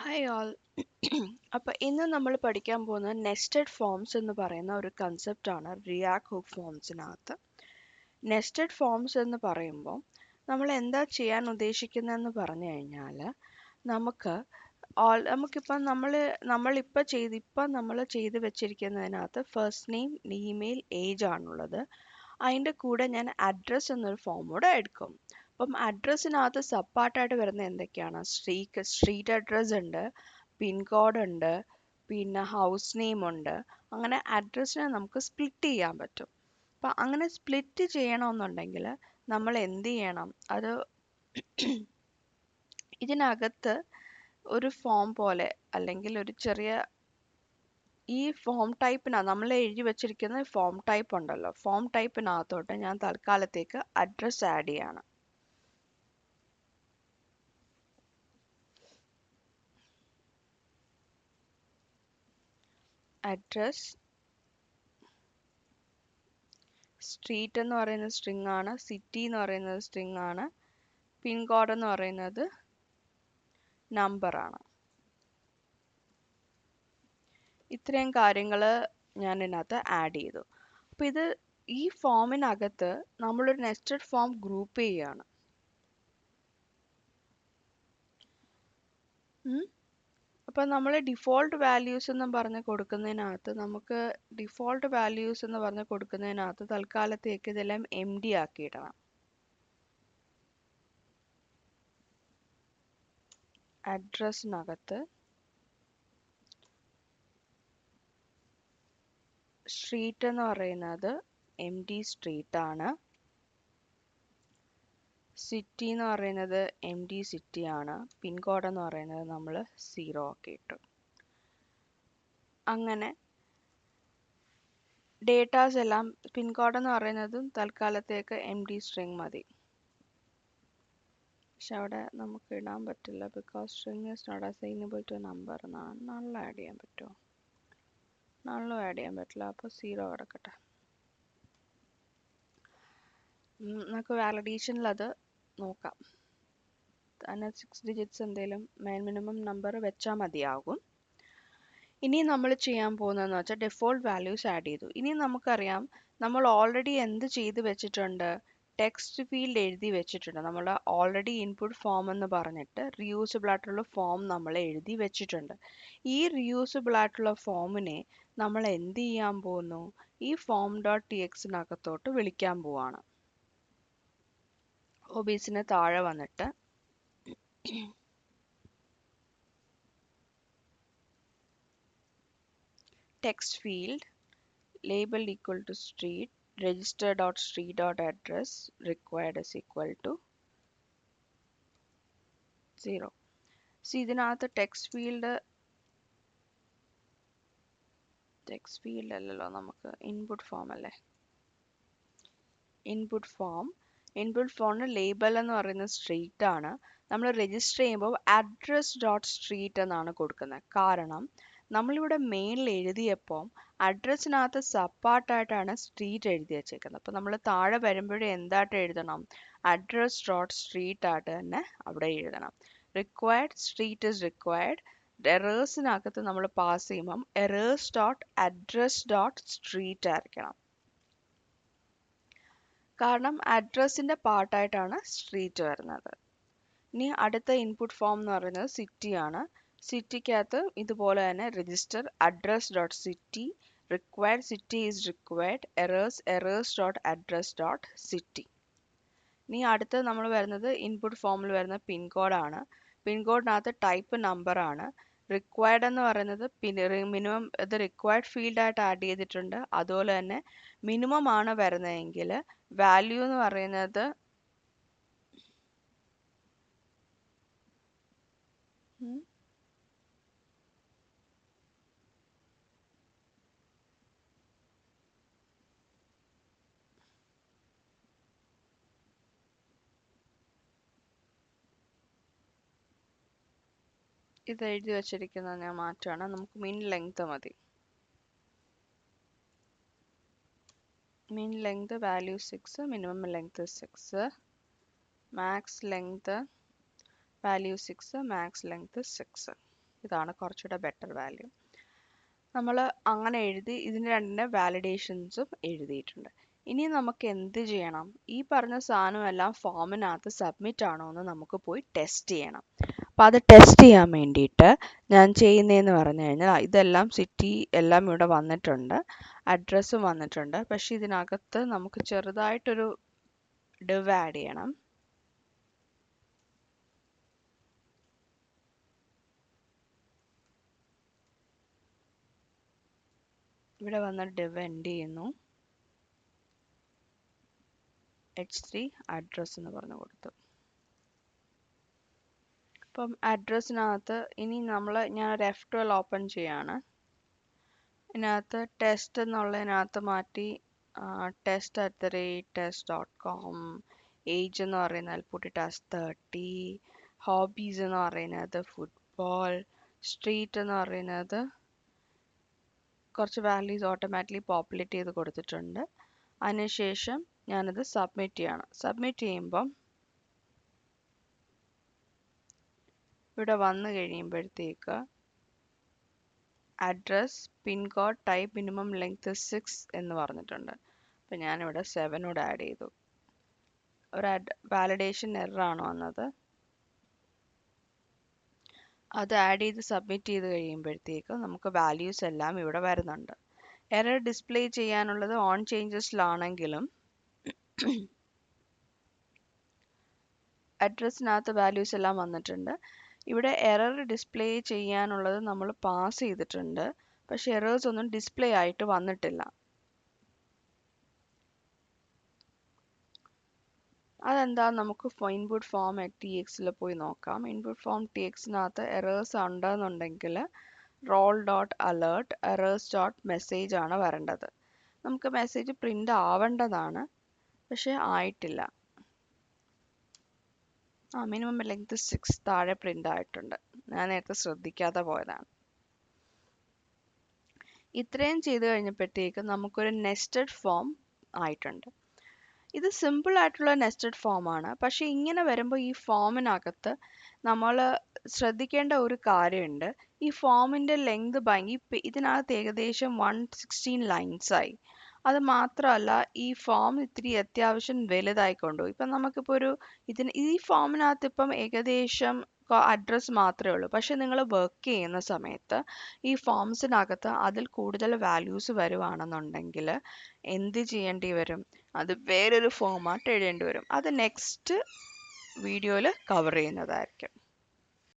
Hi all. അപ്പോൾ ഇന്ന് നമ്മൾ പഠിക്കാൻ പോകുന്നത് നെസ്റ്റഡ് ഫോംസ് എന്ന് പറയുന്ന ഒരു കൺസെപ്റ്റാണ് റിയാക്ട് ഹുക്ക് ഫോംസിനകത്ത്. നെസ്റ്റഡ് ഫോംസ് എന്ന് പറയുമ്പോൾ നമ്മൾ എന്താ ചെയ്യാൻ ഉദ്ദേശിക്കുന്നതെന്ന് പറഞ്ഞു കഴിഞ്ഞാൽ നമുക്കിപ്പം നമ്മൾ ചെയ്ത് വെച്ചിരിക്കുന്നതിനകത്ത് ഫസ്റ്റ് നെയിം, ഇമെയിൽ, ഏജ് ആണുള്ളത്. അതിൻ്റെ കൂടെ ഞാൻ അഡ്രസ്സ് എന്നൊരു ഫോം കൂടെ എടുക്കും. അപ്പം അഡ്രസ്സിനകത്ത് സബ് പാർട്ടായിട്ട് വരുന്ന എന്തൊക്കെയാണ്? സ്ട്രീറ്റ് അഡ്രസ്സ് ഉണ്ട്, പിൻകോഡ് ഉണ്ട്, പിന്നെ ഹൗസ് നെയിം ഉണ്ട്. അങ്ങനെ അഡ്രസ്സിനെ നമുക്ക് സ്പ്ലിറ്റ് ചെയ്യാൻ പറ്റും. അപ്പം അങ്ങനെ സ്പ്ലിറ്റ് ചെയ്യണമെന്നുണ്ടെങ്കിൽ നമ്മൾ എന്ത് ചെയ്യണം? ഇതിനകത്ത് ഒരു ഫോം പോലെ അല്ലെങ്കിൽ ഒരു ചെറിയ ഈ ഫോം നമ്മൾ എഴുതി വെച്ചിരിക്കുന്ന ഫോം ടൈപ്പ് ഉണ്ടല്ലോ, ഫോം ടൈപ്പിനകത്തോട്ട് ഞാൻ തൽക്കാലത്തേക്ക് അഡ്രസ്സ് ആഡ് ചെയ്യാണ്. അഡ്രസ്, സ്ട്രീറ്റ് എന്ന് പറയുന്നത് സ്ട്രിങ് ആണ്, സിറ്റി എന്ന് പറയുന്നത് സ്ട്രിങ് ആണ്, പിൻകോഡ് എന്ന് പറയുന്നത് നമ്പർ ആണ്. ഇത്രയും കാര്യങ്ങൾ ഞാൻ ഇതിനകത്ത് ആഡ് ചെയ്തു. അപ്പോൾ ഈ ഫോമിനകത്ത് നമ്മളൊരു നെസ്റ്റഡ് ഫോം ഗ്രൂപ്പ് ചെയ്യുകയാണ്. അപ്പോൾ നമ്മൾ ഡിഫോൾട്ട് വാല്യൂസ് എന്ന് പറഞ്ഞ് കൊടുക്കുന്നതിനകത്ത് തൽക്കാലത്തേക്ക് ഇതെല്ലാം എം ഡി ആക്കിയിടണം. അഡ്രസ്സിനകത്ത് സ്ട്രീറ്റ് എന്ന് പറയുന്നത് എം ഡി സ്ട്രീറ്റ് ആണ്, സിറ്റി എന്ന് പറയുന്നത് എം ഡി സിറ്റി ആണ്, പിൻകോഡ് എന്ന് പറയുന്നത് നമ്മൾ 0 ആക്കി ഇട്ടു. അങ്ങനെ ഡേറ്റാസ് എല്ലാം, പിൻകോഡ് എന്ന് പറയുന്നതും തൽക്കാലത്തേക്ക് എം ഡി സ്ട്രിങ് മതി. പക്ഷെ അവിടെ നമുക്ക് ഇടാൻ പറ്റില്ല, because string is not assignable to number എന്നാണ്. നള്ളും ആഡ് ചെയ്യാൻ പറ്റുമോ? നള്ളും ആഡ് ചെയ്യാൻ പറ്റില്ല, അപ്പോൾ 0 കിടക്കട്ടെ. നമുക്ക് വാലിഡേഷനിൽ അത് നോക്കാം. അതിന് 6 ഡിജിറ്റ്സ് എന്തെങ്കിലും മിനിമം നമ്പർ വെച്ചാൽ മതിയാകും. ഇനി നമ്മൾ ചെയ്യാൻ പോകുന്നതെന്ന് വെച്ചാൽ ഡിഫോൾട്ട് വാല്യൂസ് ആഡ് ചെയ്തു. ഇനി നമുക്കറിയാം നമ്മൾ ഓൾറെഡി എന്ത് ചെയ്ത് വെച്ചിട്ടുണ്ട്? ടെക്സ്റ്റ് ഫീൽഡ് എഴുതി വെച്ചിട്ടുണ്ട്. നമ്മൾ ഓൾറെഡി ഇൻപുട്ട് ഫോം എന്ന് പറഞ്ഞിട്ട് റിയൂസബിൾ ആയിട്ടുള്ള ഫോം നമ്മൾ എഴുതി വെച്ചിട്ടുണ്ട്. ഈ റിയൂസബിൾ ആയിട്ടുള്ള ഫോമിനെ നമ്മൾ എന്ത് ചെയ്യാൻ പോകുന്നു? ഈ ഫോം ഡോട്ട് ടി എക്സിനകത്തോട്ട് വിളിക്കാൻ പോവാണ്. ഒബീസിന് താഴെ വന്നിട്ട് text field label equal to street, register.street.address required is equal to 0. See, ഇതിനകത്ത് ടെക്സ്റ്റ് ഫീൽഡ് അല്ലല്ലോ, നമുക്ക് ഇൻപുട്ട് ഫോം അല്ലേ. ഇൻപുട്ട് ഫോമിന് ലേബൽ എന്ന് പറയുന്നത് സ്ട്രീറ്റ് ആണ്. നമ്മൾ രജിസ്റ്റർ ചെയ്യുമ്പോൾ address.street എന്നാണ് കൊടുക്കുന്നത്. കാരണം നമ്മളിവിടെ മെയിനിൽ എഴുതിയപ്പോൾ അഡ്രസ്സിനകത്ത് സബ്പാർട്ടായിട്ടാണ് സ്ട്രീറ്റ് എഴുതി വെച്ചേക്കുന്നത്. അപ്പോൾ നമ്മൾ താഴെ വരുമ്പോഴേ എന്തായിട്ട് എഴുതണം? address.street ആയിട്ട് തന്നെ അവിടെ എഴുതണം. Required street is required. എറേഴ്സിനകത്ത് നമ്മൾ പാസ് ചെയ്യുമ്പം errors.address.street ആയിരിക്കണം. കാരണം അഡ്രസ്സിൻ്റെ പാർട്ടായിട്ടാണ് സ്ട്രീറ്റ് വരുന്നത്. ഇനി അടുത്ത ഇൻപുട്ട് ഫോം എന്ന് പറയുന്നത് സിറ്റി ആണ്. സിറ്റിക്കകത്ത് ഇതുപോലെ തന്നെ register address.city, required city is required, errors.address.city. ഇനി അടുത്ത നമ്മൾ വരുന്നത് ഇൻപുട്ട് ഫോമിൽ വരുന്ന പിൻകോഡാണ്. പിൻകോഡിനകത്ത് ടൈപ്പ് നമ്പർ ആണ്. റിക്വയർഡ് എന്ന് പറയുന്നത് മിനിമം, ഇത് റിക്വയർഡ് ഫീൽഡായിട്ട് ആഡ് ചെയ്തിട്ടുണ്ട്. അതുപോലെ തന്നെ മിനിമം ആണ് വരുന്നതെങ്കിൽ വാല്യൂ എന്ന് പറയുന്നത് ഇത് എഴുതി വെച്ചിരിക്കുന്നത് ഞാൻ മാറ്റുകയാണ്. നമുക്ക് മിൻ ലെങ്ത് മതി. Min length value 6, minimum length 6, max length value 6, max length 6. ഇതാണ് കുറച്ചുകൂടെ ബെറ്റർ വാല്യൂ. നമ്മൾ അങ്ങനെ എഴുതി ഇതിന് രണ്ടിൻ്റെ വാലിഡേഷൻസും എഴുതിയിട്ടുണ്ട്. ഇനി നമുക്ക് എന്ത് ചെയ്യണം? ഈ പറഞ്ഞ സാധനമെല്ലാം ഫോമിനകത്ത് സബ്മിറ്റ് ആണോ എന്ന് നമുക്ക് പോയി ടെസ്റ്റ് ചെയ്യണം. അപ്പോൾ അത് ടെസ്റ്റ് ചെയ്യാൻ വേണ്ടിയിട്ട് ഞാൻ ചെയ്യുന്നതെന്ന് പറഞ്ഞു കഴിഞ്ഞാൽ ഇതെല്ലാം സിറ്റി എല്ലാം ഇവിടെ വന്നിട്ടുണ്ട്, അഡ്രസ്സും വന്നിട്ടുണ്ട്. പക്ഷേ ഇതിനകത്ത് നമുക്ക് ചെറുതായിട്ടൊരു div ആഡ് ചെയ്യണം. ഇവിടെ വന്ന div എൻഡ് ചെയ്യുന്നു, h3 അഡ്രസ് എന്ന് പറഞ്ഞു കൊടുത്തു. അപ്പം അഡ്രസ്സിനകത്ത് ഇനി ഞാനൊരു F12 ഓപ്പൺ ചെയ്യാണ്. ഇതിനകത്ത് ടെസ്റ്റ് എന്നുള്ളതിനകത്ത് മാറ്റി test@test.com, ഏജ് എന്ന് പറയുന്നത് put it as 30, ഹോബീസ് എന്ന് പറയുന്നത് ഫുട്ബോൾ, സ്ട്രീറ്റ് എന്ന് പറയുന്നത് കുറച്ച് വാല്യൂസ് ഓട്ടോമാറ്റിക്കലി പോപ്പുലേറ്റ് ചെയ്ത് കൊടുത്തിട്ടുണ്ട്. അതിനുശേഷം ഞാനത് സബ്മിറ്റ് ചെയ്യണം. സബ്മിറ്റ് ചെയ്യുമ്പം ഇവിടെ വന്നു കഴിയുമ്പോഴത്തേക്ക് address, pin code, type, minimum length 6 എന്ന് പറഞ്ഞിട്ടുണ്ട്. അപ്പം ഞാനിവിടെ 7 കൂടെ ആഡ് ചെയ്തു. ഒരു വാലിഡേഷൻ എററാണ് വന്നത്. അത് ആഡ് ചെയ്ത് സബ്മിറ്റ് ചെയ്ത് കഴിയുമ്പോഴത്തേക്ക് നമുക്ക് വാല്യൂസ് എല്ലാം ഇവിടെ വരുന്നുണ്ട്. എറർ ഡിസ്പ്ലേ ചെയ്യാനുള്ളത് ഓൺ ചേഞ്ചസിലാണെങ്കിലും അഡ്രസ്സിനകത്ത് വാല്യൂസ് എല്ലാം വന്നിട്ടുണ്ട്. ഇവിടെ എറർ ഡിസ്പ്ലേ ചെയ്യാനുള്ളത് നമ്മൾ പാസ് ചെയ്തിട്ടുണ്ട്, പക്ഷെ എറേഴ്സ് ഒന്നും ഡിസ്പ്ലേ ആയിട്ട് വന്നിട്ടില്ല. അതെന്താ, നമുക്ക് ഇൻപുട്ട് ഫോം txൽ പോയി നോക്കാം. ഇൻപുട്ട് ഫോം txനകത്ത് എറേഴ്സ് ഉണ്ടെന്നുണ്ടെങ്കിൽ role.alert errors.message ആണ് വരേണ്ടത്. നമുക്ക് മെസ്സേജ് പ്രിന്റ് ആവേണ്ടതാണ്, പക്ഷെ ആയിട്ടില്ല. മിനിമം ലെങ്ത് 6 താഴെ പ്രിന്റ് ആയിട്ടുണ്ട്. ഞാൻ നേരത്തെ ശ്രദ്ധിക്കാതെ പോയതാണ്. ഇത്രയും ചെയ്ത് കഴിഞ്ഞപ്പോഴത്തേക്ക് നമുക്കൊരു നെസ്റ്റഡ് ഫോം ആയിട്ടുണ്ട്. ഇത് സിമ്പിൾ ആയിട്ടുള്ള നെസ്റ്റഡ് ഫോം ആണ്. പക്ഷെ ഇങ്ങനെ വരുമ്പോൾ ഈ ഫോമിനകത്ത് നമ്മൾ ശ്രദ്ധിക്കേണ്ട ഒരു കാര്യമുണ്ട്. ഈ ഫോമിൻ്റെ ലെങ്ത് ഇതിനകത്ത് ഏകദേശം 116 ലൈൻസ് ആയി. അത് മാത്രമല്ല, ഈ ഫോം ഇത്തിരി അത്യാവശ്യം വലുതായിക്കൊണ്ടു. ഇപ്പം നമുക്കിപ്പോൾ ഈ ഫോമിനകത്ത് ഇപ്പം ഏകദേശം അഡ്രസ്സ് മാത്രമേ ഉള്ളൂ. പക്ഷെ നിങ്ങൾ വർക്ക് ചെയ്യുന്ന സമയത്ത് ഈ ഫോംസിനകത്ത് അതിൽ കൂടുതൽ വാല്യൂസ് വരുവാണെന്നുണ്ടെങ്കിൽ എന്ത് ചെയ്യേണ്ടി വരും? അത് വേറൊരു ഫോമാറ്റ് എഴുതേണ്ടി വരും. അത് നെക്സ്റ്റ് വീഡിയോയിൽ കവർ ചെയ്യുന്നതായിരിക്കും.